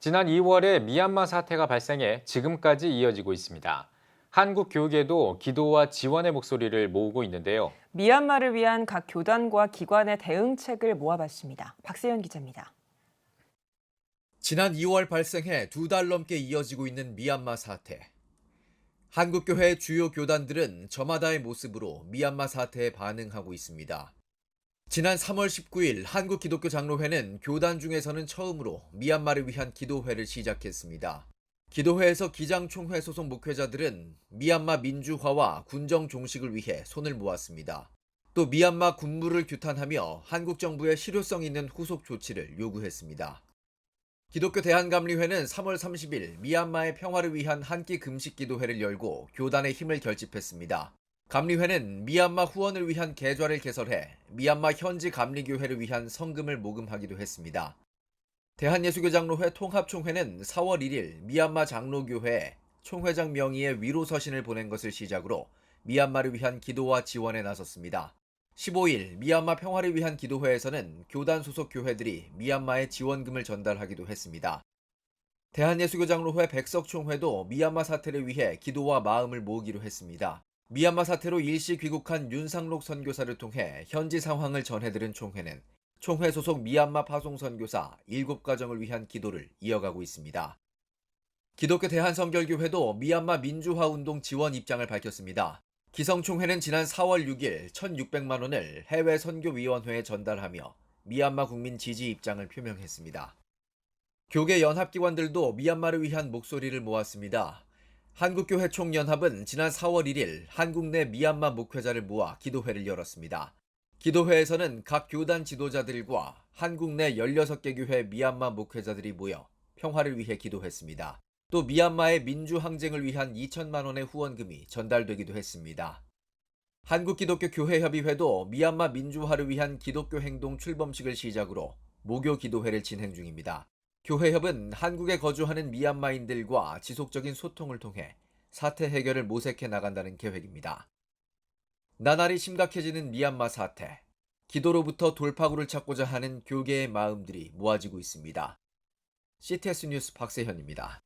지난 2월에 미얀마 사태가 발생해 지금까지 이어지고 있습니다. 한국 교계도 기도와 지원의 목소리를 모으고 있는데요. 미얀마를 위한 각 교단과 기관의 대응책을 모아봤습니다. 박세현 기자입니다. 지난 2월 발생해 2달 넘게 이어지고 있는 미얀마 사태. 한국교회 주요 교단들은 저마다의 모습으로 미얀마 사태에 반응하고 있습니다. 지난 3월 19일 한국기독교장로회는 교단 중에서는 처음으로 미얀마를 위한 기도회를 시작했습니다. 기도회에서 기장총회 소속 목회자들은 미얀마 민주화와 군정 종식을 위해 손을 모았습니다. 또 미얀마 군부를 규탄하며 한국 정부의 실효성 있는 후속 조치를 요구했습니다. 기독교 대한감리회는 3월 30일 미얀마의 평화를 위한 한 끼 금식 기도회를 열고 교단의 힘을 결집했습니다. 감리회는 미얀마 후원을 위한 계좌를 개설해 미얀마 현지 감리교회를 위한 성금을 모금하기도 했습니다. 대한예수교장로회 통합총회는 4월 1일 미얀마 장로교회에 총회장 명의의 위로서신을 보낸 것을 시작으로 미얀마를 위한 기도와 지원에 나섰습니다. 15일 미얀마 평화를 위한 기도회에서는 교단 소속 교회들이 미얀마에 지원금을 전달하기도 했습니다. 대한예수교장로회 백석총회도 미얀마 사태를 위해 기도와 마음을 모으기로 했습니다. 미얀마 사태로 일시 귀국한 윤상록 선교사를 통해 현지 상황을 전해들은 총회는 총회 소속 미얀마 파송 선교사 7가정을 위한 기도를 이어가고 있습니다. 기독교 대한성결교회도 미얀마 민주화 운동 지원 입장을 밝혔습니다. 기성총회는 지난 4월 6일 1,600만 원을 해외 선교위원회에 전달하며 미얀마 국민 지지 입장을 표명했습니다. 교계 연합기관들도 미얀마를 위한 목소리를 모았습니다. 한국교회 총연합은 지난 4월 1일 한국 내 미얀마 목회자를 모아 기도회를 열었습니다. 기도회에서는 각 교단 지도자들과 한국 내 16개 교회 미얀마 목회자들이 모여 평화를 위해 기도했습니다. 또 미얀마의 민주항쟁을 위한 2천만 원의 후원금이 전달되기도 했습니다. 한국기독교교회협의회도 미얀마 민주화를 위한 기독교 행동 출범식을 시작으로 모교 기도회를 진행 중입니다. 교회협은 한국에 거주하는 미얀마인들과 지속적인 소통을 통해 사태 해결을 모색해 나간다는 계획입니다. 나날이 심각해지는 미얀마 사태. 기도로부터 돌파구를 찾고자 하는 교계의 마음들이 모아지고 있습니다. CTS 뉴스 박세현입니다.